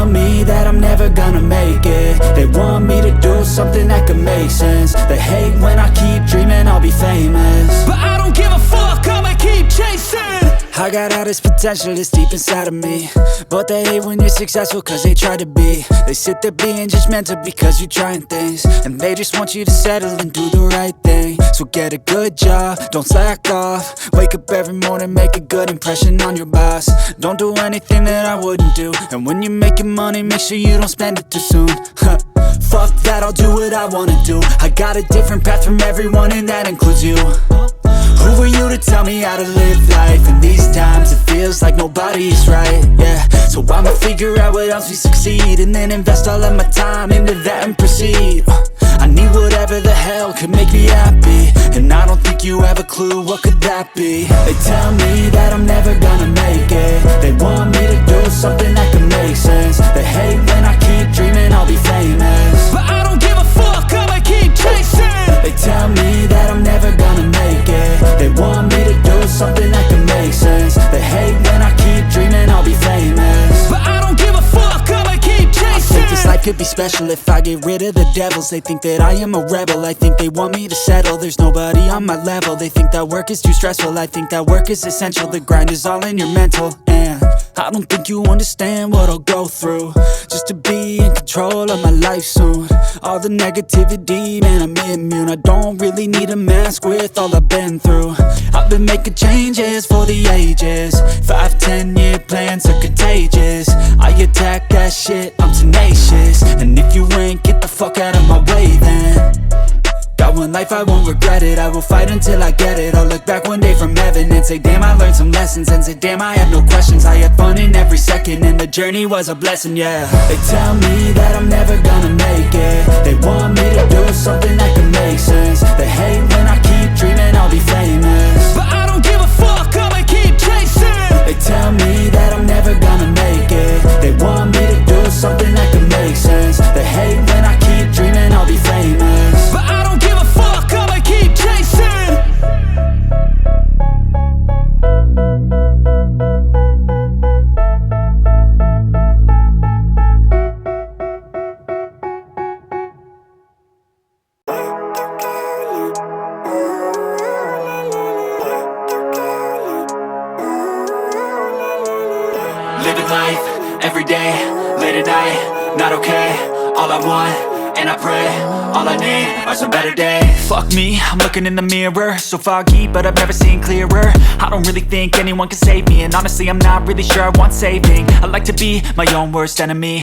tell me that I'm never gonna make it. They want me to do something that could make sense. They hate when I keep dreaming I'll be famous, but I don't give a fuck, I'ma keep chasing. I got all this potential that's deep inside of me, but they hate when you're successful cause they try to be. They sit there being judgmental because you're trying things, and they just want you to settle and do the right thing. So get a good job, don't slack off. Wake up every morning, make a good impression on your boss. Don't do anything that I wouldn't do, and when you're making money, make sure you don't spend it too soon. Fuck that, I'll do what I wanna do. I got a different path from everyone and that includes you. Who are you to tell me how to live life? In these times it feels like nobody's right, yeah. So I'ma figure out what else we succeed, and then invest all of my time into that and proceed. I need whatever the hell could make me happy, and I don't think you have a clue what could that be. They tell me that I'm never gonna make it. They want me to do something that can make sense. They hate when I keep dreaming I'll be famous, but I don't give a fuck, I'ma keep chasing. They tell me that I'm never gonna make it. They want me to do something that can make sense. They hate when I keep dreaming I'll be famous, but I don't give a fuck, I'ma keep chasing. I think this life could be special if I get rid of the devils. They think that I am a rebel, I think they want me to settle. There's nobody on my level. They think that work is too stressful, I think that work is essential. The grind is all in your mental, and I don't think you understand what I'll go through just to be in control of my life soon. All the negativity, man, I'm immune. I don't really need a mask with all I've been through. I've been making changes for the ages. 5-10 year plans are contagious. I attack that shit, I'm tenacious. And if you ain't, get the fuck out of my way then. Got one life, I won't regret it. I will fight until I get it. I'll look back one day from heaven and say damn, I learned some lessons. And say damn, I had no questions. I had fun in every second, and the journey was a blessing, yeah. They tell me that I'm never gonna make it. They want me to do something that can make sense. They hate when I keep dreaming I'll be famous, but I don't give a fuck, I'ma keep chasing. They tell me that I'm never gonna make it. They want me to do something that can make sense. They hate when I keep dreaming I'll be famous, but I don't give a fuck, I'ma keep chasing. Living life, every day, late at night, not okay. All I want, and I pray, all I need are some better days. Fuck me, I'm looking in the mirror, so foggy, but I've never seen clearer. I don't really think anyone can save me, and honestly I'm not really sure I want saving. I like to be my own worst enemy,